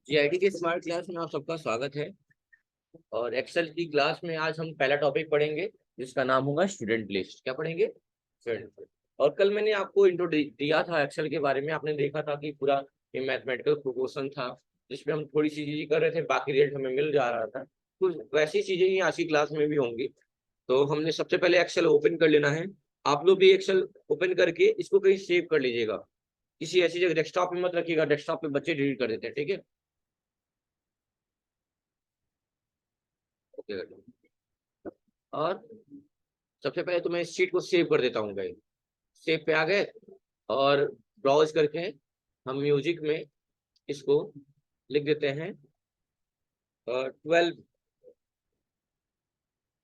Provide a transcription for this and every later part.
GIT के smart class में आप सबका स्वागत है। और एक्सेल की क्लास में आज हम पहला टॉपिक पढ़ेंगे जिसका नाम होगा स्टूडेंट लिस्ट। क्या पढ़ेंगे? Student list. और कल मैंने आपको इंट्रो दिया था एक्सेल के बारे में। आपने देखा था कि पूरा ये मैथमेटिकल प्रोपोर्शन था जिसमें हम थोड़ी सी चीजें कर रहे थे, बाकी रेट हमें मिल जा रहा था। तो वैसी चीजें ही आज की क्लास में भी होंगी। तो हमने सबसे पहले एक्सेल ओपन कर लेना है। आप लोग भी एक्सेल ओपन करके इसको कहीं सेव कर लीजिएगा। किसी ऐसी जगह डेस्कटॉप पे मत रखिएगा, डेस्कटॉप पे बच्चे डिलीट कर देते हैं। ठीक है? ओके। और सबसे पहले तो मैं इस शीट को सेव कर देता हूँ भाई। सेव पे आ गए और ब्राउज करके हम म्यूजिक में इसको लिख देते हैं 12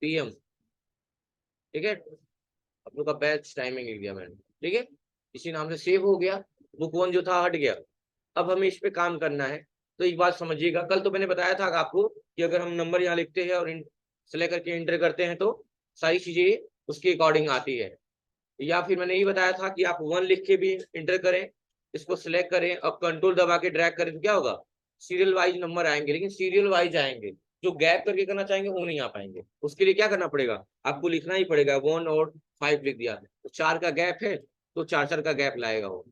PM। ठीक है? आप लोग का बैच टाइमिंग लिख दिया मैंने। ठीक है? इसी नाम से सेव हो गया। बुक वन जो था हट गया। अब हमें इस पे काम करना है। तो एक बात समझिएगा, कल तो मैंने बताया था आपको कि अगर हम नंबर यहाँ लिखते हैं और सेलेक्ट करके एंटर करते हैं तो सारी चीजें उसके अकॉर्डिंग आती है। या फिर मैंने यही बताया था कि आप वन लिख के भी इंटर करें, इसको सिलेक्ट करें और कंट्रोल दबा के ड्रैग करें तो क्या होगा? सीरियल वाइज नंबर आएंगे, लेकिन सीरियल वाइज आएंगे। जो गैप करके करना चाहेंगे वो नहीं आ पाएंगे। उसके लिए क्या करना पड़ेगा? आपको लिखना ही पड़ेगा। 1 और 5 लिख दिया तो 4 का गैप है, तो 4 4 का गैप लाएगा वो।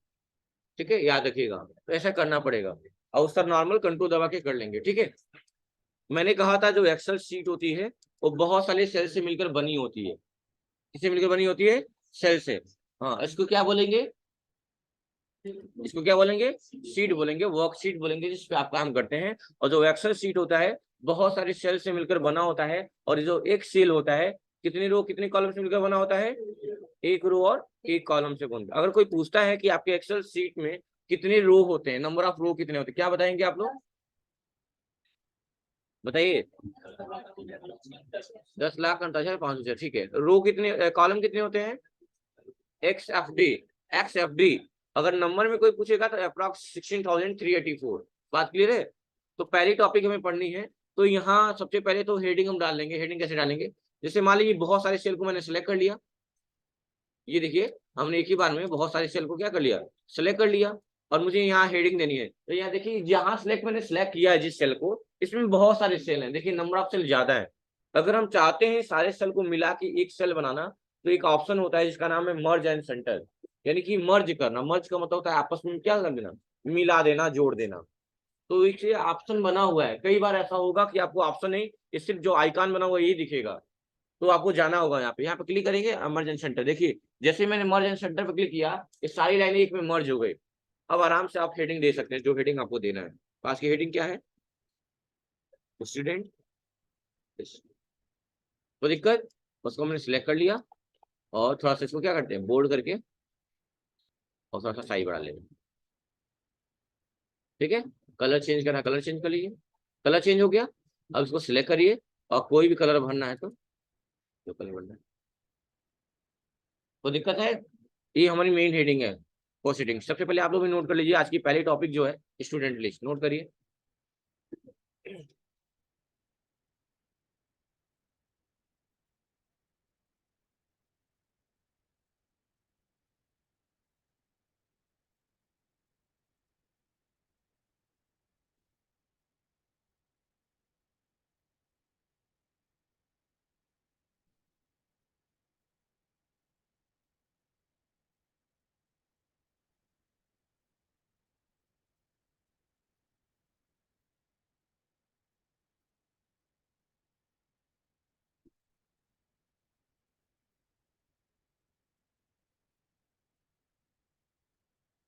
ठीक है? याद रखिएगा, तो ऐसा करना पड़ेगा। और उसका नॉर्मल कंट्रोल दबा के कर लेंगे। ठीक है? मैंने कहा था जो एक्सेल शीट होती है वो बहुत सारे सेल से मिलकर बनी होती है। किससे मिलकर बनी होती है? सेल से। हाँ, इसको क्या बोलेंगे? इसको क्या बोलेंगे? शीट बोलेंगे, वर्कशीट बोलेंगे, जिस पे आप काम करते हैं। और जो एक्सेल शीट होता है बहुत सारे सेल से मिलकर बना होता है। और जो एक सेल होता है कितनी रो कितने कॉलम से मिलकर बना होता है? एक रो और एक कॉलम से बनता है। अगर कोई पूछता है कि आपके एक्सेल शीट में कितने रो होते हैं, नंबर ऑफ रो कितने होते हैं, क्या बताएंगे आप लोग? बताइए। 10,48,500। ठीक है। रो कितने, कॉलम कितने होते हैं? XFD। XFD। अगर नंबर में कोई पूछेगा तो अप्रॉक्स 16,384। बात क्लियर है? तो पहली टॉपिक हमें पढ़नी है। तो यहाँ सबसे पहले तो हेडिंग हम डाल लेंगे। हेडिंग कैसे डालेंगे? जैसे मान लीजिए बहुत सारे सेल को मैंने सेलेक्ट कर लिया। ये देखिए, हमने एक ही बार में बहुत सारे सेल को क्या कर लिया? सेलेक्ट कर लिया। और मुझे यहाँ हेडिंग देनी है। तो यहाँ देखिए, जहाँ सेलेक्ट मैंने सेलेक्ट किया है जिस सेल को, इसमें बहुत सारे सेल हैं। देखिए, नंबर ऑफ सेल ज्यादा है। अगर हम चाहते हैं सारे सेल को मिला के एक सेल बनाना, तो एक ऑप्शन होता है जिसका नाम है मर्ज एंड सेंटर। यानी कि मर्ज करना। मर्ज का मतलब होता है आपस में क्या कर देना, मिला देना, जोड़ देना। तो एक ऑप्शन बना हुआ है। कई बार ऐसा होगा कि आपको ऑप्शन नहीं, ये सिर्फ जो आइकॉन बना हुआ है यही दिखेगा। तो आपको जाना होगा यहाँ पे क्लिक करेंगे इमरजेंसी सेंटर। देखिए, जैसे मैंने इमरजेंसी सेंटर पे क्लिक किया, ये सारी लाइनें एक में मर्ज हो गई। अब आराम से आप हेडिंग दे सकते हैं, जो हेडिंग आपको देना है। पास की हेडिंग क्या है? स्टूडेंट। तो दिक्कत, उसको मैंने सिलेक्ट कर लिया। और थोड़ा सा इसको क्या करते हैं, बोल्ड करके और थोड़ा सा साइज बढ़ा लेंगे। ठीक है? कलर चेंज करना, कलर चेंज कर लीजिए। कलर चेंज हो गया। अब इसको सिलेक्ट करिए और कोई भी कलर भरना है तो जो कलर भरना है। तो दिक्कत है? ये हमारी मेन हेडिंग है। फर्स्ट हेडिंग सबसे पहले आप लोग भी नोट कर लीजिए। आज की पहली टॉपिक जो है स्टूडेंट लिस्ट, नोट करिए।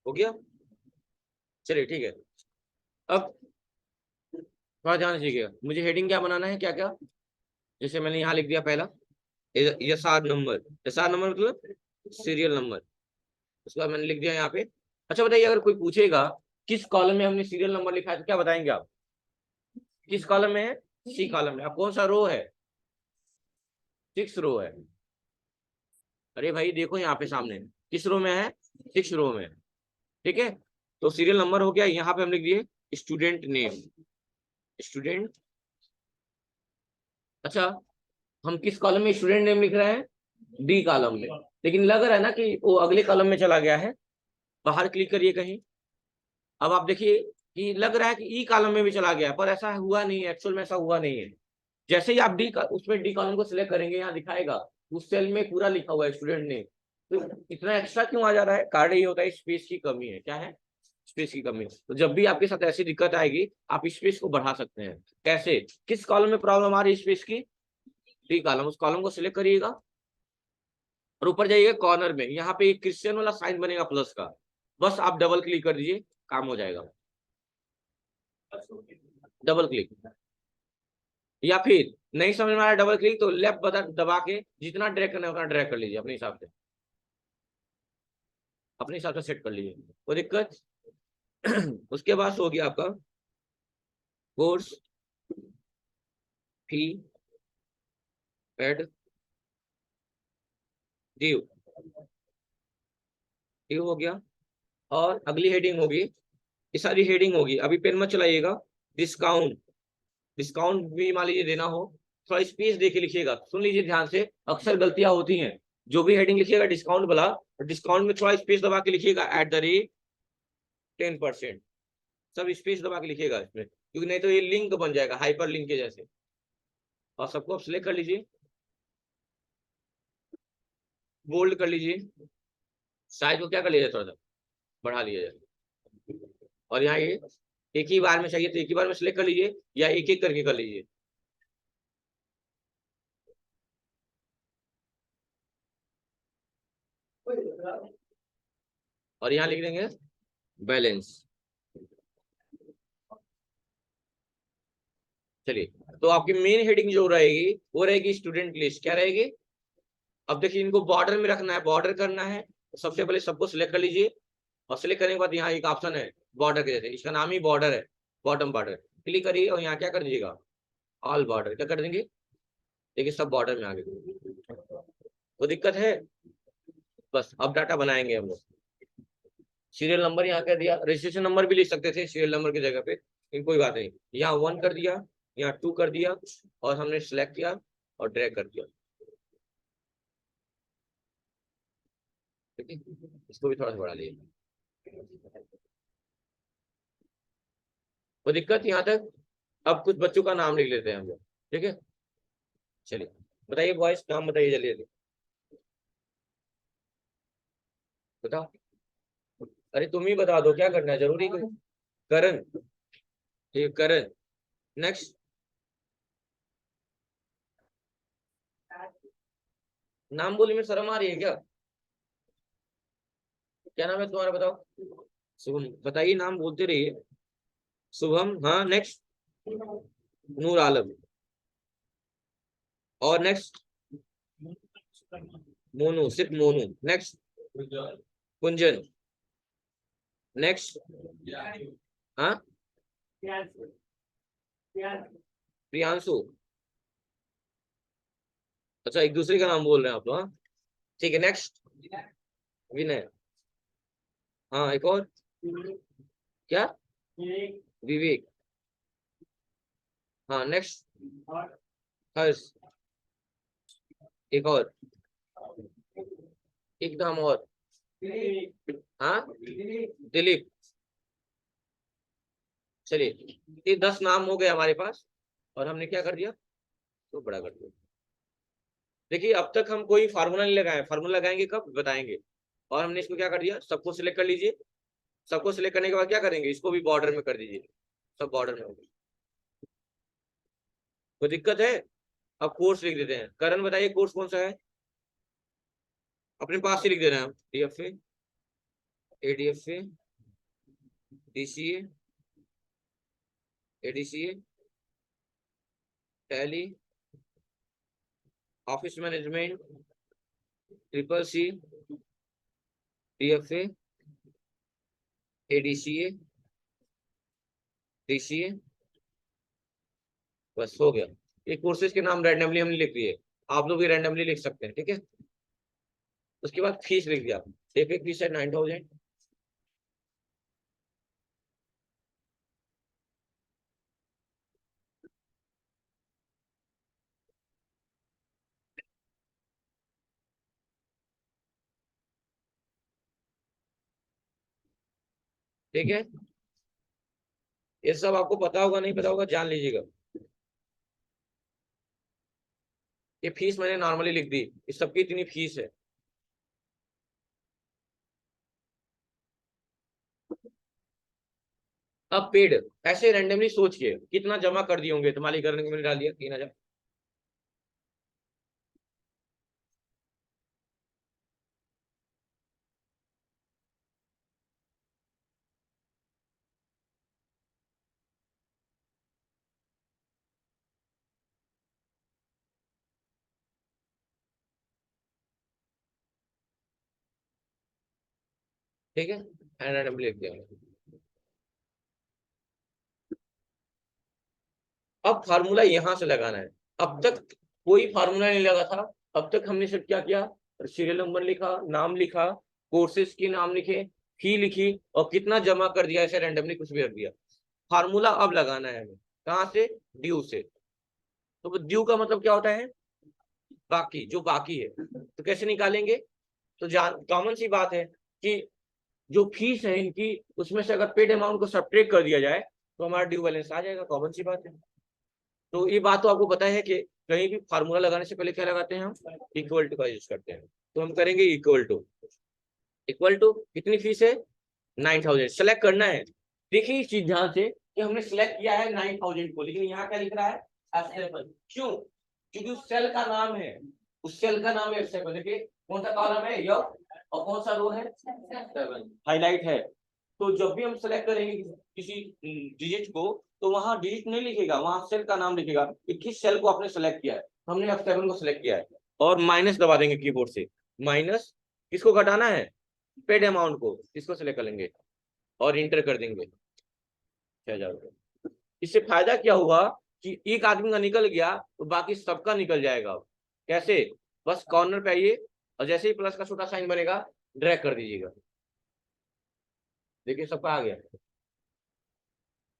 हो गया? चलिए ठीक है। अब थोड़ा ध्यान दीजिएगा, मुझे हेडिंग क्या बनाना है, क्या क्या। जैसे मैंने यहाँ लिख दिया पहला यसार नंबर। यसार नंबर मतलब सीरियल नंबर। उसके बाद मैंने लिख दिया यहाँ पे। अच्छा बताइए, अगर कोई पूछेगा किस कॉलम में हमने सीरियल नंबर लिखा है तो क्या बताएंगे आप? किस कॉलम में है? सी कॉलम में। अब कौन सा रो है? 6 रो है। अरे भाई देखो यहाँ पे सामने, किस रो में है? 6 रो में। ठीक है? तो सीरियल नंबर हो गया। यहाँ पे हम लिख दिए स्टूडेंट नेम। स्टूडेंट। अच्छा, हम किस कॉलम में स्टूडेंट नेम लिख रहे हैं? डी कॉलम में। लेकिन लग रहा है ना कि वो अगले कॉलम में चला गया है। बाहर क्लिक करिए कहीं। अब आप देखिए, कि लग रहा है कि ई कॉलम में भी चला गया, पर ऐसा हुआ नहीं है, एक्चुअल में ऐसा हुआ नहीं है। जैसे ही आप उसमें डी कॉलम को सिलेक्ट करेंगे, यहाँ दिखाएगा उस सेल में पूरा लिखा हुआ है स्टूडेंट ने। तो इतना एक्स्ट्रा क्यों आ जा रहा है? कारण ये होता है स्पेस की कमी है। क्या है? स्पेस की कमी। तो जब भी आपके साथ ऐसी दिक्कत आएगी, आप स्पेस को बढ़ा सकते हैं। कैसे? किस कॉलम में प्रॉब्लम आ रही है स्पेस की? D column. उस कॉलम को सिलेक्ट करिएगा और ऊपर जाइएगा कॉर्नर में, यहाँ पे एक क्रिश्चियन वाला साइन बनेगा प्लस का, बस आप डबल क्लिक कर दीजिए, काम हो जाएगा। Double click. या फिर नहीं समझ में आ रहा डबल क्लिक, तो लेफ्ट बटन दबा के जितना ड्रैग करना है उतना ड्रैग कर लीजिए अपने हिसाब से, अपने हिसाब से सेट कर लीजिए, कोई दिक्कत। उसके बाद हो गया आपका course fee add due, due हो गया। और अगली हेडिंग होगी, ये सारी हेडिंग होगी। अभी पेन मत चलाइएगा। डिस्काउंट, डिस्काउंट भी मान लीजिए देना हो, थोड़ा स्पेस देके लिखिएगा। सुन लीजिए ध्यान से, अक्सर गलतियां होती हैं। जो भी हेडिंग लिखिएगा डिस्काउंट वाला, डिस्काउंट में थोड़ा स्पेस दबा के लिखिएगा, @ 10%। सब स्पेस दबा के लिखिएगा इसमें, क्योंकि नहीं तो ये लिंक बन जाएगा हाइपर लिंक के जैसे। और सबको आप सिलेक्ट कर लीजिए, बोल्ड कर लीजिए, साइज को क्या कर लीजिए, थोड़ा सा बढ़ा लिया जाए। और यहाँ ये एक ही बार में चाहिए तो एक ही बार में सिलेक्ट कर लीजिए, या एक एक करके कर लीजिए। और यहाँ लिख देंगे बैलेंस। चलिए, तो आपकी मेन हेडिंग जो रहेगी वो रहेगी स्टूडेंट लिस्ट। क्या रहेगी? अब देखिए, इनको बॉर्डर में रखना है, बॉर्डर करना है, तो सबसे पहले सबको सिलेक्ट कर लीजिए। और सिलेक्ट करने के बाद यहाँ एक ऑप्शन है बॉर्डर के जैसे, इसका नाम ही बॉर्डर है, बॉटम बॉर्डर। क्लिक करिए और यहाँ क्या कर दीजिएगा, ऑल बॉर्डर। क्या कर देंगे? देखिए सब बॉर्डर में आ गए। तो दिक्कत है? बस अब डाटा बनाएंगे हम लोग। सीरियल नंबर यहाँ कर दिया, रजिस्ट्रेशन नंबर भी लिख सकते थे सीरियल नंबर की जगह पे, लेकिन कोई बात नहीं। यहाँ 1 कर दिया, यहाँ 2 कर दिया, और हमने सिलेक्ट किया और ड्रैग कर दिया। ठीक है, इसको भी थोड़ा सा बढ़ा लिए। वो दिक्कत यहाँ तक। अब कुछ बच्चों का नाम लिख लेते हैं हम लोग। ठीक है, चलिए बताइए बॉयस, नाम बताइए जल्दी जल्दी, बताओ। अरे तुम ही बता दो, क्या करना है, जरूरी कोई। करण। ठीक है, करण। नेक्स्ट। नाम बोलने में शर्म आ रही है क्या? क्या नाम है तुम्हारा, बताओ। शुभम, बताइए, नाम बोलते रहिए। शुभम, हाँ नेक्स्ट। नूर आलम। और नेक्स्ट? मोनू, सिर्फ मोनू। नेक्स्ट? कुंजन। नेक्स्ट? हाँ, प्रियांशु। अच्छा, एक दूसरे का नाम बोल रहे हैं आप लोग, हाँ। ठीक है, नेक्स्ट? विनय। हाँ, एक और? क्या? विवेक। हाँ, नेक्स्ट? हर्ष। एक और? एक नाम और? हाँ, दिलीप। चलिए, ये 10 नाम हो गए हमारे पास, और हमने क्या कर दिया, तो बड़ा कर दिया। देखिए, अब तक हम कोई फार्मूला नहीं लगाए, फार्मूला लगाएंगे कब बताएंगे। और हमने इसको क्या कर दिया, सबको सिलेक्ट कर लीजिए। सबको सिलेक्ट करने के बाद क्या करेंगे, इसको भी बॉर्डर में कर दीजिए, सब बॉर्डर में होगी। कोई दिक्कत है? अब कोर्स लिख देते हैं। करण बताइए, कोर्स कौन सा है? अपने पास ही लिख दे रहे हैं हम, DFA, ADFA, DCA, ADCA, tally, office management, CCC, DFA, ADCA, DCA। बस हो गया। ये कोर्सेज के नाम रैंडमली हमने लिख दिए, आप लोग भी रैंडमली लिख सकते हैं, ठीक है। उसके बाद फीस लिख दिया, एक फीस है 9,000। ठीक है, ये सब आपको पता होगा, नहीं पता होगा जान लीजिएगा। ये फीस मैंने नॉर्मली लिख दी, इस सबकी इतनी फीस है। अब पेड ऐसे रैंडमली सोच के कितना जमा कर दिए होंगे, तो मालिकरण को मैंने डाल दिया 3,000। ठीक है, रैंडमली लिख दिया। अब फार्मूला यहां से लगाना है। अब तक कोई फार्मूला नहीं लगा था। अब तक हमने सिर्फ क्या किया, सीरियल नंबर लिखा, नाम लिखा, कोर्सेज के नाम लिखे, फी लिखी, और कितना जमा कर दिया, ऐसे रैंडमली कुछ भी रख दिया। फार्मूला अब लगाना है हमें, कहाँ से, ड्यू से। तो ड्यू का मतलब क्या होता है, बाकी, जो बाकी है। तो कैसे निकालेंगे, तो जान कॉमन सी बात है कि जो फीस है इनकी, उसमें से अगर पेड अमाउंट को सब्ट्रैक्ट कर दिया जाए तो हमारा ड्यू बैलेंस आ जाएगा, कॉमन सी बात है। तो ये बात तो आपको पता है कि कहीं भी फार्मूला लगाने से पहले क्या लगाते हैं, हम इक्वल टू का यूज करते हैं। तो हम करेंगे इक्वल टू, इक्वल टू कितनी फीस है, 9,000 सेलेक्ट करना है। देखिए इस चीज ध्यान से कि हमने सेलेक्ट किया है 9,000 को, लेकिन यहाँ क्या लिख रहा है, F7। क्यों, क्योंकि उस सेल का नाम है, उस सेल का नाम है F7। देखिए कौन सा कॉलम है, यह, और कौन सा रो है, 7 हाईलाइट है। तो जब भी हम सेलेक्ट करेंगे किसी डिजिट को, तो वहां डिजिट नहीं लिखेगा, वहां सेल का नाम लिखेगा कि किस सेल को आपने सेलेक्ट किया है। हमने F7 को सिलेक्ट किया है, और माइनस दबा देंगे कीबोर्ड से। माइनस किसको घटाना है, पेड अमाउंट को, इसको सिलेक्ट कर लेंगे और इंटर कर देंगे 6,000। इससे फायदा क्या हुआ कि एक आदमी का निकल गया तो बाकी सबका निकल जाएगा। कैसे, बस कॉर्नर पे आइए और जैसे ही प्लस का छोटा साइन बनेगा ड्रैग कर दीजिएगा, देखिए सबका आ गया।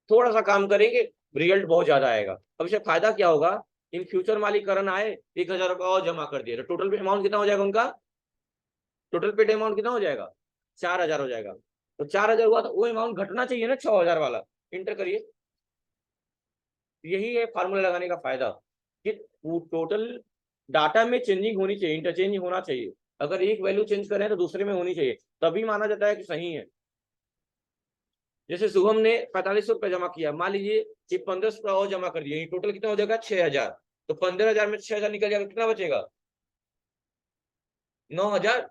थोड़ा सा काम करेंगे, रिजल्ट बहुत ज्यादा आएगा। अब इससे फायदा क्या होगा, इन फ्यूचर मालिकरण आए, 1,000 रुपया और जमा कर दिए, तो टोटल अमाउंट कितना हो जाएगा उनका, टोटल पेड अमाउंट कितना हो जाएगा, 4,000 हो जाएगा। तो 4,000 हुआ तो वो अमाउंट घटना चाहिए ना 6,000 वाला। इंटर करिए। यही है फार्मूला लगाने का फायदा, कि टोटल डाटा में चेंजिंग होनी चाहिए, इंटरचेंज होना चाहिए। अगर एक वैल्यू चेंज करें तो दूसरे में होनी चाहिए, तभी माना जाता है कि सही है। जैसे शुभम ने 4500 रुपया जमा किया, मान लीजिए कि 1,500 रुपया और जमा कर दिए, टोटल कितना हो जाएगा, 6,000। तो 15,000 में 6,000 निकल जाएगा, कितना बचेगा, 9,000।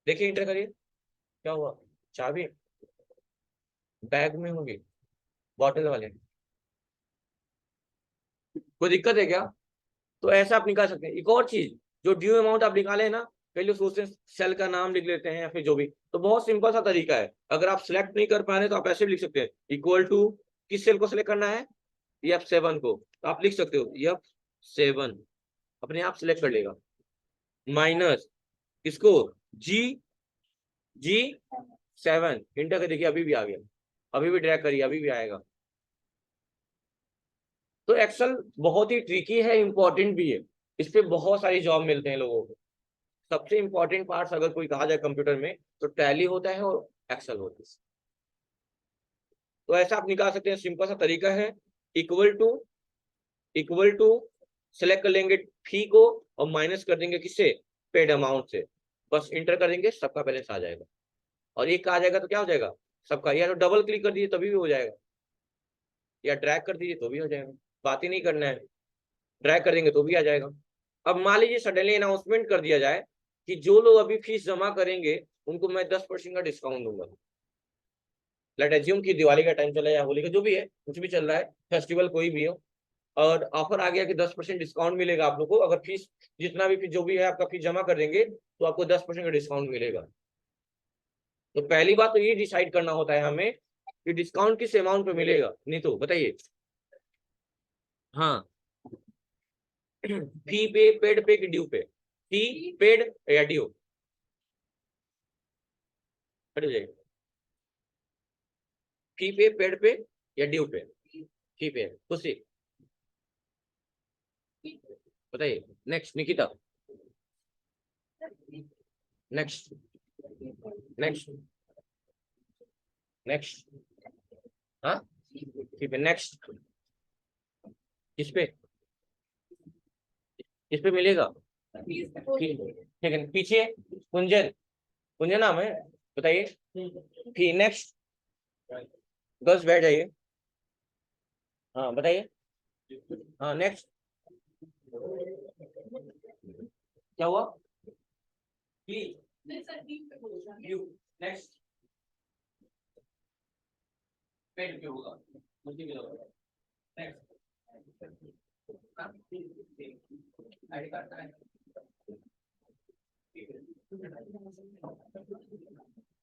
देखिए इंटर करिए, क्या हुआ, चाबी बैग में होगी, बॉटल वाले, कोई दिक्कत है क्या। तो ऐसा आप निकाल सकते हैं। एक और चीज, जो ड्यू अमाउंट आप निकाले ना, कई लोग सोचते हैं सेल का नाम लिख लेते हैं या फिर जो भी, तो बहुत सिंपल सा तरीका है। अगर आप सिलेक्ट नहीं कर पा रहे तो आप ऐसे भी लिख सकते हैं, इक्वल टू, किस सेल को सिलेक्ट करना है, F7 को, तो आप लिख सकते हो F7, अपने आप सिलेक्ट कर लेगा। माइनस इसको, G7 इंटर कर, देखिए अभी भी आ गया, अभी भी ड्रैग करिए, अभी भी आएगा। तो एक्सेल बहुत ही ट्रिकी है, इंपॉर्टेंट भी है। इस पे बहुत सारी जॉब मिलते हैं लोगों को। सबसे इंपॉर्टेंट पार्ट्स अगर कोई कहा जाए कंप्यूटर में, तो टैली होता है और एक्सेल होता है। तो ऐसा आप निकाल सकते हैं, सिंपल सा तरीका है। Equal to, equal to select कर लेंगे फी को, और माइनस कर देंगे किससे, पेड अमाउंट से। बस इंटर कर देंगे, सबका बैलेंस आ जाएगा। और एक आ जाएगा तो क्या हो जाएगा, सबका। या तो डबल क्लिक कर दीजिए तभी भी हो जाएगा, या ड्रैग कर दीजिए तो भी हो जाएगा। बात ही नहीं करना है, ड्रैग कर देंगे तो भी आ जाएगा। अब मान लीजिए सडनली अनाउंसमेंट कर दिया जाए कि जो लोग अभी फीस जमा करेंगे उनको मैं 10% का डिस्काउंट दूंगा। लेट एज्यूम कि दिवाली का टाइम चला है या होली का, जो भी है, कुछ भी चल रहा है, फेस्टिवल कोई भी हो, और ऑफर आ गया कि 10% डिस्काउंट मिलेगा आप लोग को, अगर फीस जितना भी जो भी है आपका फीस जमा कर देंगे तो आपको 10% का डिस्काउंट मिलेगा। तो पहली बात तो ये डिसाइड करना होता है हमें कि डिस्काउंट किस अमाउंट पे मिलेगा। नहीं तो बताइए, हाँ, फी पे, पेड पे कि ड्यू पे, फी पेड या ड्यू, हट जाइए, फी पे, पेड पे या ड्यू पे, फी पे खुशी, बताइए। Next Nikita, next, next, next, हाँ, ठीक है, नेक्स्ट किस पे मिलेगा? ठीक है, पीछे कुंजन, कुंजन नाम है, बताइए। ठीक, नेक्स्ट गर्ल्स बैठ जाइए। हाँ बताइए। हाँ नेक्स्ट क्या हुआ? नेक्स्ट पेन पे होगा, मुझे भी होगा। नेक्स्ट आईडी कार्ड है,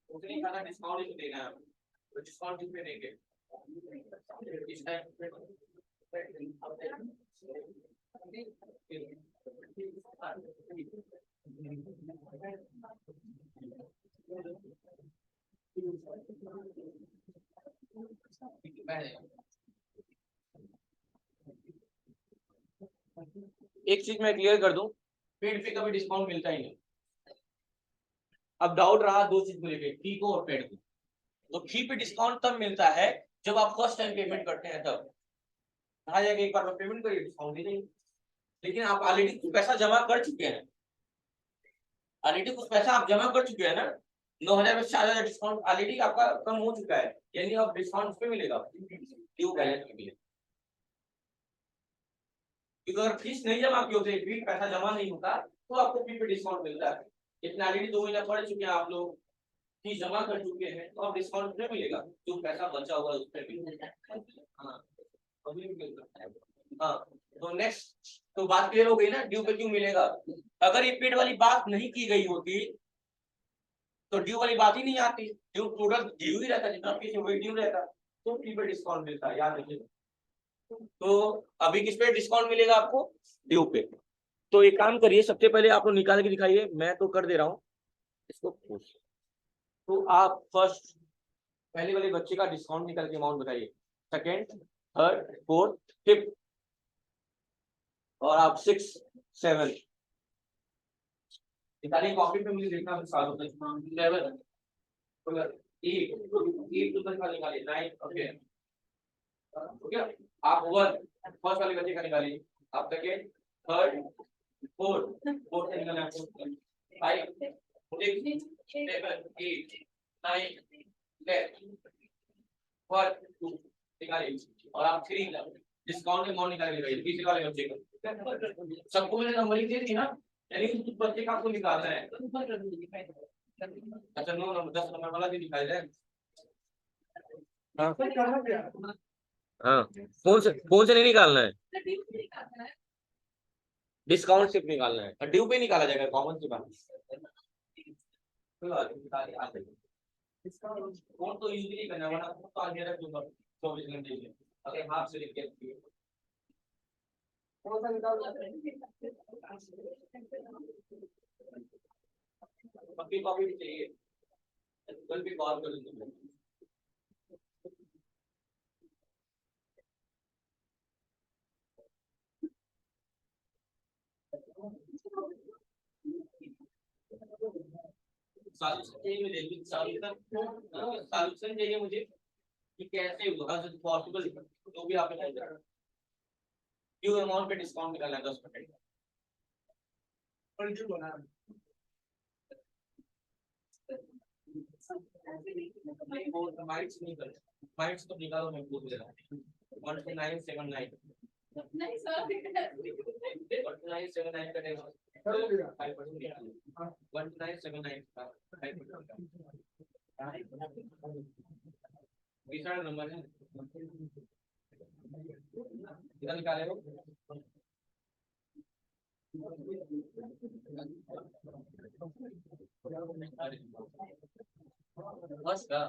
उतनी खाना डिस्काउंट ही देना है, तो डिस्काउंट किस पे देंगे इस टाइम? एक चीज मैं क्लियर कर दूं, पेड पे कभी डिस्काउंट मिलता ही नहीं। अब डाउट रहा दो चीज को लेकर, फी को और पेड को। तो फी पे डिस्काउंट तब मिलता है जब आप फर्स्ट टाइम पेमेंट करते हैं, तब कहा जाएगा एक बार में पेमेंट करिए, डिस्काउंट ही नहीं। लेकिन आप ऑलरेडी कुछ पैसा जमा कर चुके हैं, ऑलरेडी कुछ पैसा आप जमा कर चुके हैं ना, 9,000 में 4,000 डिस्काउंट ऑलरेडी आपका कम हो चुका है, यानी अब डिस्काउंट पे मिलेगा, ड्यू बैलेंस पे मिलेगा। क्योंकि अगर फीस नहीं जमा की होती, फी पैसा जमा नहीं होता, तो आपको फी पे डिस्काउंट मिलता है। इतना ऑलरेडी 2 महीना पढ़ चुके हैं आप लोग, फीस जमा कर चुके हैं, तो अब डिस्काउंट नहीं मिलेगा, जो पैसा बचा हुआ है उस पर मिलेगा। हाँ अभी भी मिलता है। हाँ तो नेक्स्ट, तो बात क्लियर हो गई ना, ड्यू पे क्यों मिलेगा। अगर ये पेड वाली बात नहीं की गई होती तो ड्यू वाली बात ही नहीं आती, ड्यू प्रोडक्ट ड्यू ही रहता, जितना फीस वही ड्यू रहता, तो फी पे डिस्काउंट मिलता है, याद रखिए। तो अभी किस पे डिस्काउंट मिलेगा आपको? ड्यू पे। तो एक काम करिए, सबसे पहले आप लोग निकाल के दिखाइए, मैं तो कर दे रहा हूँ इसको खुश। तो आप फर्स्ट पहले वाले बच्चे का डिस्काउंट निकल के अमाउंट बताइए, सेकेंड, थर्ड, फोर्थ, फिफ्थ, और आप 6, 7 निकालिए कॉपी पे, मुझे देखना है सालों तक। 7, 8 तो तक निकालिए, 9, ओके ओके। आप 1 फर्स्ट वाले बच्चे का निकालिए, आप सेकेंड, थर्ड, फोर्थ, फोर्थ से निकालना है 5, 6, 7, 8, 9, 10, 1, 2 निकालिए, और आप 3 डिस्काउंट अमाउंट निकालिए तीसरे वाले बच्चे का। सबको मैंने नंबर ही दे दी ना, यानी उस बच्चे का आपको निकालना है। अच्छा 9 नंबर 10 नंबर वाला भी दिखाई दे। हाँ हाँ, फोन से नहीं निकालना है, डिस्काउंट सिर्फ निकालना है, ड्यू पे निकाला जाएगा, कॉमन सी बात। फोन तो यूजली करना है, वरना तो आगे रख दूंगा 24 घंटे में, अगर हाथ से लिख के पक्की कॉपी भी चाहिए, कल भी कॉल कर दूंगा। सॉल्यूशन चाहिए मुझे कि कैसे होगा, पॉसिबल तो भी आप क्यों अमाउंट पे डिस्काउंट निकालना है 10%। माइट्स तो निकालो, मैं पूछ रहा हूँ 1979 नहीं सर 1979 करेगा 1979 का 20 नंबर है, कितना निकाले हो? बस का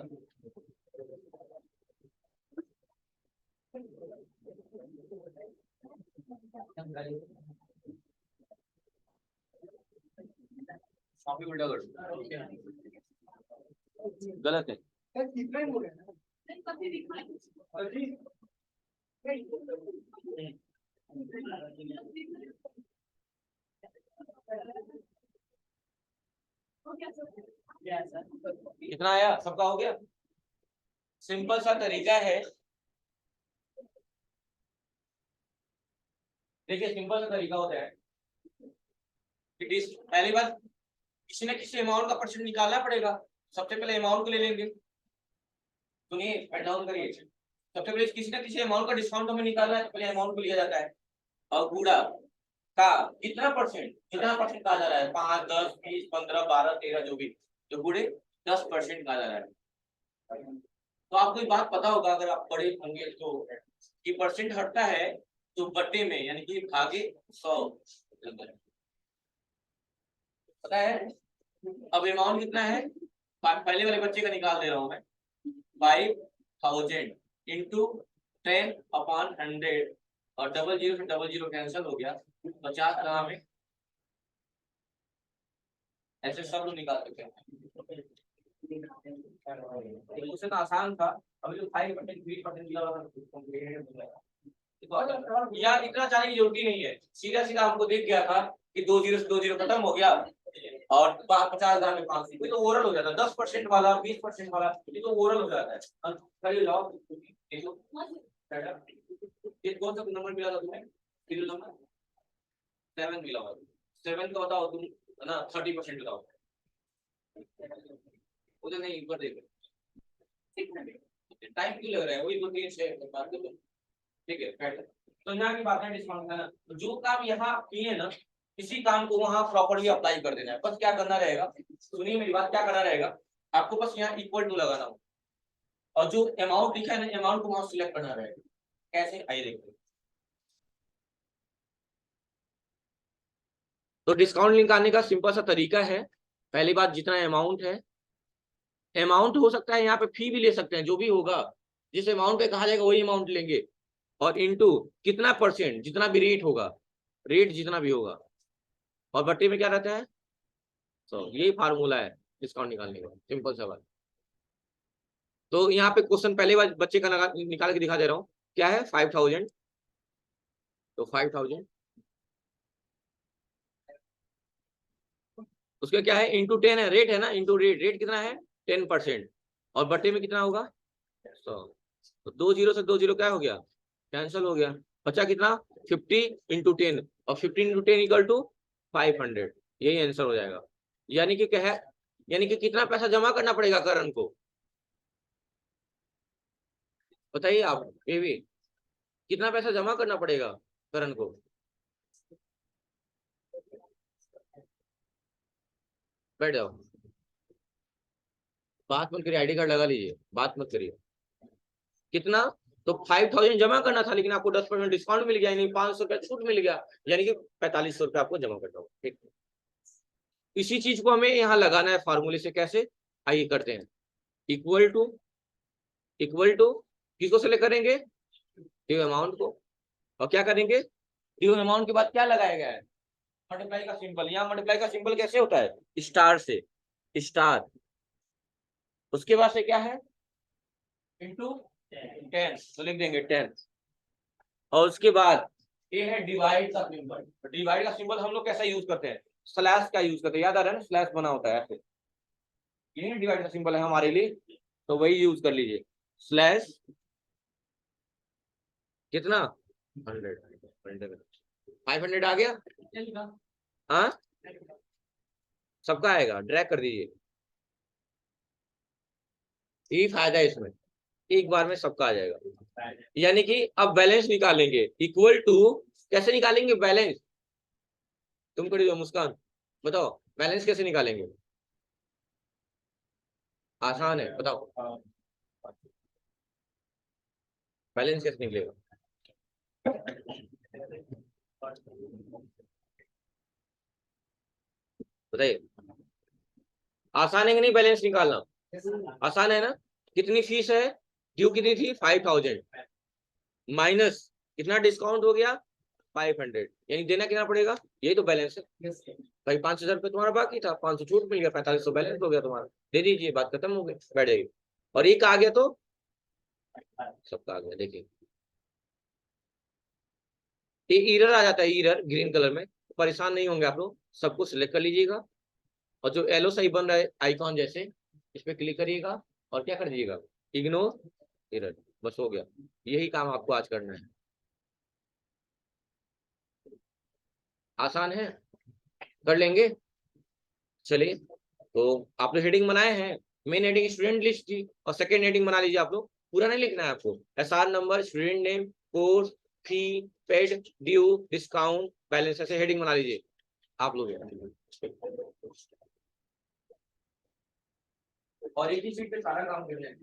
कॉपी उल्टा कर, गलत है। कितना आया? सबका हो गया? सिंपल सा तरीका है, देखिए सिंपल सा तरीका होता है कि पहली बार किसी न किसी अमाउंट का परसेंट निकालना पड़ेगा। सबसे पहले अमाउंट को ले लेंगे। सुनिए, राइट डाउन करिए। सबसे पहले किसी न किसी अमाउंट का डिस्काउंट हमें निकालना है, तो पहले अमाउंट को लिया जाता है। और गुणा का कितना परसेंट कहा जा रहा है, 5, 10, 20, 15, 12, 13 जो भी, तो गुणे 10% कहा जा रहा है। तो आपको एक बात पता होगा अगर आप पढ़े होंगे तो, कि परसेंट हटता है तो बट्टे में यानी कि भागे 100 पता है। अब अमाउंट कितना है, पहले वाले बच्चे का निकाल दे रहा हूं मैं। 5000 इंटू 10/100 और डबल जीरो से डबल जीरो कैंसिल हो गया, 50 कहाँ में, ऐसे सब लोग निकाल सकते हैं। उससे तो आसान था। अभी जो 5% यार इतना जाने की जरूरत नहीं है, सीधा सीधा हमको देख गया था कि 2 जीरो से 2 जीरो खत्म हो गया और 50,000 में 500, तो ओवरऑल हो जाता है। 10% वाला 20% वाला ये तो ओवरऑल हो जाता है। ये कौन सा नंबर मिला था तुम्हें, सीरियल नंबर 7 मिला हुआ। 7 का बताओ तुम, है ना, 30% बताओ। उधर नहीं, ऊपर देखो, टाइम क्यों लग रहा है, वही 2 3 6 बात कर लो। ठीक है, पैटर्न तो यहाँ की बात है डिस्काउंट का ना, तो जो काम यहाँ किए ना, इसी काम को वहां प्रॉपर्ली अप्लाई कर देना है। बस क्या करना रहेगा, सुनिए मेरी बात, क्या करना रहेगा आपको, बस यहाँ इक्वल टू लगाना हो और जो अमाउंट लिखा है ना, अमाउंट को वहां सिलेक्ट करना रहेगा। कैसे, आइए देखते। तो डिस्काउंट निकालने का सिंपल सा तरीका है। पहली बात, जितना अमाउंट है, अमाउंट हो सकता है यहाँ पे फी भी ले सकते हैं, जो भी होगा जिस अमाउंट पे कहा जाएगा वही अमाउंट लेंगे, और इनटू कितना परसेंट, जितना भी रेट होगा, रेट जितना भी होगा, और बट्टे में क्या रहता है। तो यही फार्मूला है डिस्काउंट निकालने का, सिंपल सा बात। तो यहाँ पे क्वेश्चन पहले बच्चे का निकाल के दिखा दे रहा हूँ। क्या है, 5000, तो 5000 उसका क्या है, इंटू 10 है, रेट है ना, इंटू रेट, रेट कितना है 10%, और बट्टे में कितना होगा 100। तो 2 जीरो से 2 जीरो क्या हो गया, कैंसिल हो गया, बचा कितना 50 इंटू 10, और 15 इंटू 10 इक्वल टू 500। यही आंसर हो जाएगा। यानी कि क्या है, यानी कि कितना पैसा जमा करना पड़ेगा करण को, बताइए आप, ये भी कितना पैसा जमा करना पड़ेगा करण को। बैठ जाओ, बात मत करिए, आईडी कार्ड लगा लीजिए, बात मत करिए। कितना, तो 5000 जमा करना था, लेकिन आपको 10% डिस्काउंट मिल गया, यानी 500 रुपया छूट मिल गया, यानी कि 4500 रुपया आपको जमा करना होगा। ठीक, इसी चीज को हमें यहाँ लगाना है फार्मूले से। कैसे, आइए करते हैं। इक्वल टू, इक्वल टू किसको सेलेक्ट करेंगे, ड्यू अमाउंट को, और क्या करेंगे, ड्यू अमाउंट के बाद क्या लगाया गया है, मल्टीप्लाई का सिंबल। यहाँ मल्टीप्लाई का सिंबल कैसे होता है, स्टार से, स्टार, उसके बाद से क्या है, इंटू 10, तो लिख देंगे 10, और उसके बाद ये है डिवाइड का सिंबल। डिवाइड का सिंबल हम लोग कैसा यूज करते हैं, स्लैश का यूज करते हैं, याद आ रहा है ना, स्लैश बना होता है ऐसे, ये डिवाइड का सिंबल है हमारे लिए, तो वही यूज कर लीजिए। स्लैश कितना 100, 500 आ गया, हाँ सबका आएगा, ड्रैग कर दीजिए, यही फायदा है इसमें, एक बार में सबका आ जाएगा। यानी कि अब बैलेंस निकालेंगे, इक्वल टू, कैसे निकालेंगे बैलेंस, तुम कर दो मुस्कान, बताओ बैलेंस कैसे निकालेंगे, आसान है, बताओ बैलेंस कैसे निकलेगा। बताइए, आसान है कि नहीं बैलेंस निकालना, आसान है ना। कितनी फीस है, ड्यू कितनी थी 5000, माइनस कितना डिस्काउंट हो गया 500, यानी देना कितना पड़ेगा, यही तो बैलेंस है। भाई 5000 रुपये तुम्हारा बाकी था, 500 छूट मिल गया, 4500 बैलेंस हो गया तुम्हारा, दे दीजिए, बात खत्म हो गई, बैठ जाइए। और एक आ गया तो सबका आ गया। देखिए ये ईरर आ जाता है, ईरर ग्रीन कलर में, परेशान नहीं होंगे आप लोग, सबको सिलेक्ट कर लीजिएगा, और जो एलो सही बन रहा है आइकॉन जैसे, इस पे क्लिक करिएगा और क्या कर दीजिएगा, इग्नोर एरर, बस हो गया। यही काम आपको आज करना है। आसान है, कर लेंगे। चलिए, तो आप लोग हेडिंग बनाए हैं। मेन हेडिंग स्टूडेंट लिस्ट थी, और सेकंड हेडिंग बना लीजिए आप लोग। पूरा नहीं लिखना है आपको, SR number, student name, course fee, paid, due, discount, balance, ऐसे हेडिंग बना लीजिए आप लोग। और एक ही शीट पे सारा काम करना है।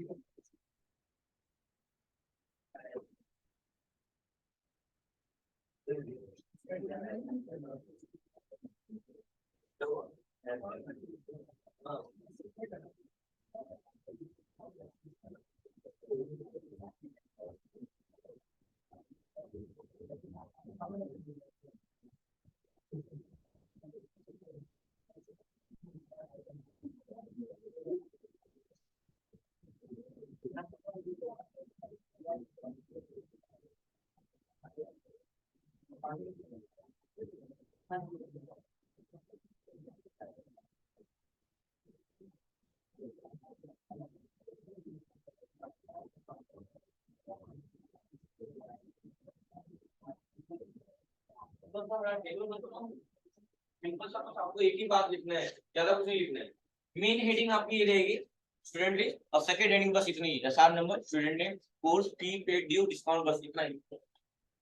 सिंपल सा, बस आपको एक ही बात लिखना है, ज्यादा कुछ नहीं लिखना है। मेन हेडिंग आपकी ये रहेगी स्टूडेंट लिस्ट, और सेकंड हेडिंग बस इतनी ही, SR number, student name, course fee, paid, due, discount, बस इतना ही।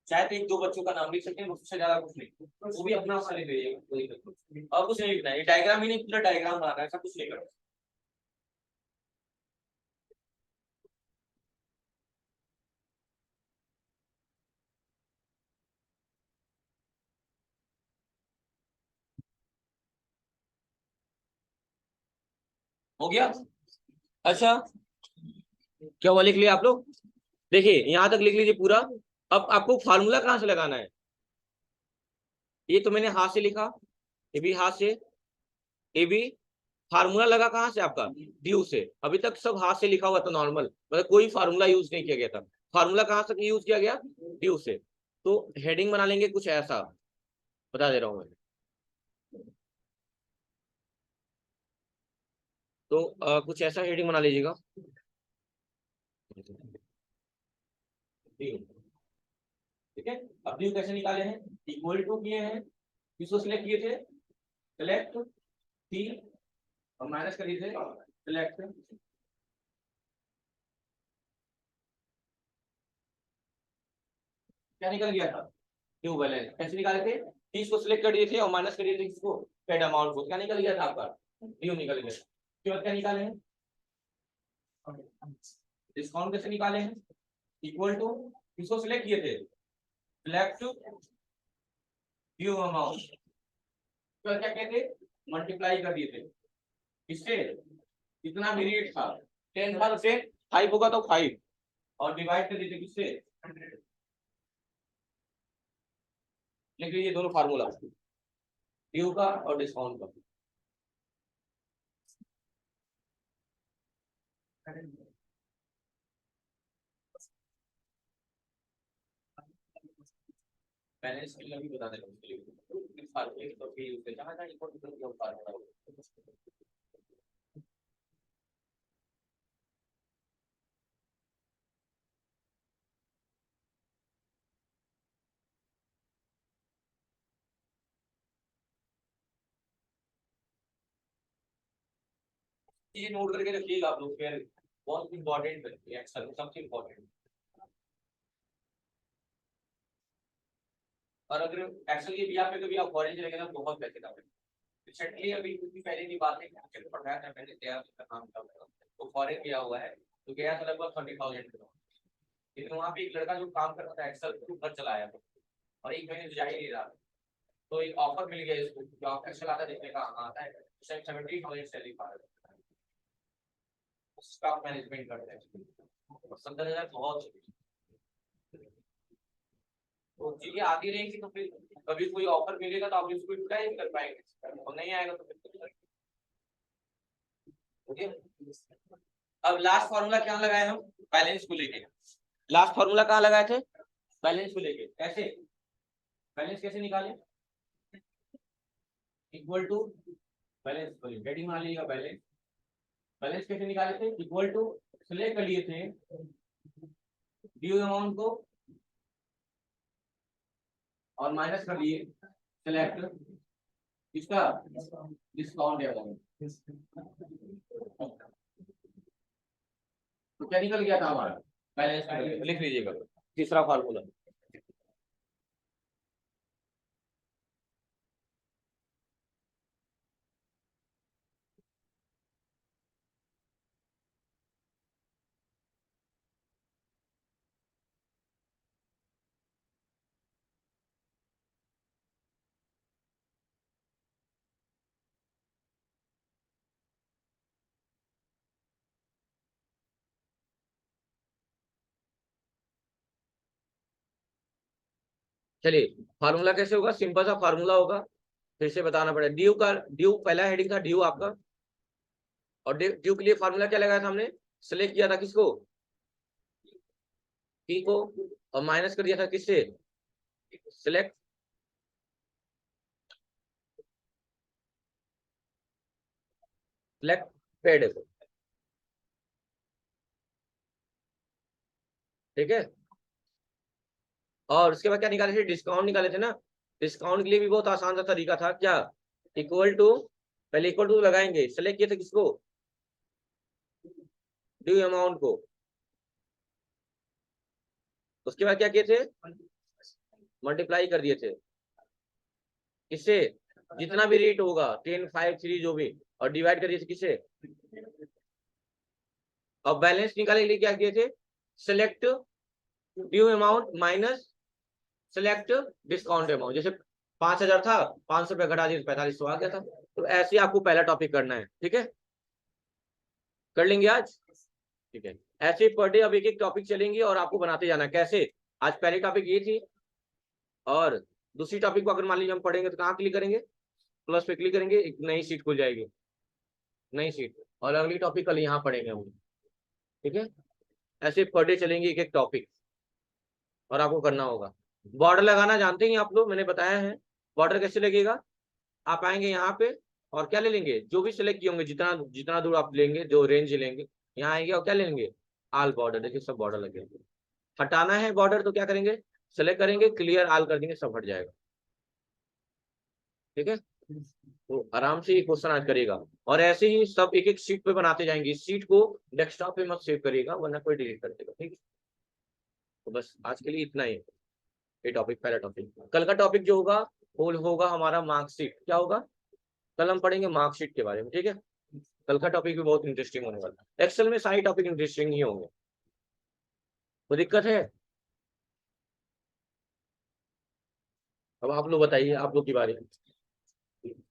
चाहे तो एक दो बच्चों का नाम लिख सकते हैं, उससे ज्यादा कुछ नहीं, वो भी अपना सा लिख दीजिएगा, कोई दिक्कत नहीं। और कुछ नहीं लिखना है, ये डायग्राम ही नहीं, पूरा डायग्राम बनाना है, ऐसा कुछ नहीं करना। हो गया? अच्छा, क्या हुआ, लिख लिया आप लोग? देखिए यहाँ तक लिख लीजिए पूरा। अब आपको फार्मूला कहाँ से लगाना है? ये तो मैंने हाथ से लिखा, ये भी हाथ से, ये भी। फार्मूला लगा कहाँ से आपका? ड्यू से। अभी तक सब हाथ से लिखा हुआ था नॉर्मल, मतलब कोई फार्मूला यूज नहीं किया गया था। फार्मूला कहाँ से यूज किया गया? ड्यू से। तो हेडिंग बना लेंगे कुछ ऐसा, बता दे रहा हूँ मैं। तो कुछ ऐसा हेडिंग बना लीजिएगा। ठीक है। अब ड्यू कैसे निकाले हैं? इक्वल टू किए हैं, किसको सिलेक्ट किए थे? सिलेक्ट थी, और माइनस करिए थे सिलेक्ट। क्या निकल गया था? Due balance. कैसे निकाले थे? 30 को सिलेक्ट कर दिए थे और माइनस करिए थे किसको? पेड अमाउंट को। क्या निकल गया था आपका? ड्यू निकल गया। उसके बाद क्या निकाले हैं? डिस्काउंट कैसे निकाले हैं? इक्वल टू, किसको सिलेक्ट किए थे? Select due amount. तो क्या कहते? मल्टीप्लाई कर दिए थे इससे, कितना पीरियड था? 10 था तो 10, 5 होगा तो 5, और डिवाइड कर दिए थे किससे? 100। लिख लीजिए दोनों फार्मूला, ड्यू का और डिस्काउंट का। बैलेंस के लिए भी बता देना उसके लिए, किस फार्मूले तो भी यूज करना है, इक्वल टू फार्मूला। ये नोट करके रखिएगा आप लोग, फिर बहुत इंपॉर्टेंट है एक्सेल, सबसे इंपॉर्टेंट। और अगर एक्सेल के भी आप पे कभी आप फॉरेन चले तो बहुत पैसे का। रिसेंटली अभी कुछ पहले की बात है, एक्सेल पढ़ रहा था मैंने, तैयार का काम कर रहा था, तो फॉरेन गया हुआ है, तो गया था लगभग 30,000 का। लेकिन वहाँ पे एक लड़का जो काम कर रहा था एक्सेल, तो घर चला आया था, और एक महीने से जा ही नहीं रहा। तो एक ऑफर मिल गया इसको, जो आप एक्सेल आता देखने का आता है, 70,000 सैलरी पा रहा है, स्टॉक मैनेजमेंट करते हैं। 70,000 बहुत, तो चीजें आती रहेंगी, तो फिर कभी कोई ऑफर मिलेगा तो आप उसको यूटिलाइज कर पाएंगे, और नहीं आएगा तो फिर। ओके। अब लास्ट फॉर्मूला क्या लगाए हम? बैलेंस को लेके। लास्ट फॉर्मूला कहाँ लगाए थे? बैलेंस को लेके। कैसे? बैलेंस कैसे निकाले? इक्वल टू बैलेंस को लेके हेडिंग मान लीजिएगा बैलेंस। बैलेंस कैसे निकाले थे? इक्वल टू, सिलेक्ट कर लिए थे ड्यू अमाउंट को, और माइनस कर लिए सेलेक्ट किसका, डिस्काउंट अमाउंट। तो क्या निकल गया था हमारा, बैलेंस। लिख लीजिएगा तीसरा फार्मूला। चलिए फार्मूला कैसे होगा, सिंपल सा फार्मूला होगा, फिर से बताना पड़ेगा। ड्यू का, ड्यू पहला हेडिंग था ड्यू आपका, और ड्यू के लिए फार्मूला क्या लगाया था हमने, सेलेक्ट किया था किसको, पी को, और माइनस कर दिया था किससे, सेलेक्ट सेलेक्ट पेड को, ठीक है। और उसके बाद क्या निकाले थे, डिस्काउंट निकाले थे ना। डिस्काउंट के लिए भी बहुत आसान सा तरीका था, क्या, इक्वल टू, पहले इक्वल टू लगाएंगे, सेलेक्ट किए थे किसको, ड्यू अमाउंट को। उसके बाद क्या किए थे, मल्टीप्लाई कर दिए थे किससे, जितना भी रेट होगा 10, 5, 3 जो भी, और डिवाइड कर दिए थे किससे। और बैलेंस निकालने के लिए क्या किए थे, select due amount minus select discount amount. जैसे 5,000 था, 500 रुपया घटा दिए 4500 आ गया था। तो ऐसे ही आपको पहला टॉपिक करना है, ठीक है, कर लेंगे आज, ठीक है। ऐसे पर डे अब एक एक टॉपिक चलेंगे और आपको बनाते जाना कैसे। आज पहली टॉपिक ये थी, और दूसरी टॉपिक को अगर मान लीजिए हम पढ़ेंगे तो कहाँ क्लिक करेंगे, प्लस पे क्लिक करेंगे, एक नई सीट खुल जाएगी, नई सीट, और अगली टॉपिक कल यहाँ पढ़ेंगे हम, ठीक है। ऐसे पर डे चलेंगे एक एक टॉपिक, और आपको करना होगा। बॉर्डर लगाना जानते ही आप लोग, मैंने बताया है। बॉर्डर कैसे लगेगा, आप आएंगे यहाँ पे और क्या ले लेंगे, जो भी सिलेक्ट किए होंगे, जितना जितना दूर आप लेंगे, जो रेंज लेंगे, यहाँ आएंगे और क्या लेंगे, आल बॉर्डर। देखिए सब बॉर्डर लगे। हटाना है बॉर्डर तो क्या करेंगे, सेलेक्ट करेंगे, क्लियर आल कर देंगे, सब हट जाएगा, ठीक है। तो आराम से ये क्वेश्चन आज करेगा, और ऐसे ही सब एक एक शीट पे बनाते जाएंगे। इस शीट को डेस्कटॉप पे मत सेव करिएगा, वरना कोई डिलीट कर देगा, ठीक है। तो बस आज के लिए इतना ही, ये टॉपिक, पहला टॉपिक। कल का टॉपिक जो होगा वो होगा हमारा मार्कशीट। क्या होगा, कल हम पढ़ेंगे मार्कशीट के बारे में, ठीक है। कल का टॉपिक भी बहुत इंटरेस्टिंग होने वाला है। एक्सेल में सारी टॉपिक इंटरेस्टिंग ही होंगे। कोई दिक्कत है, अब आप लोग बताइए, आप लोग की बारी।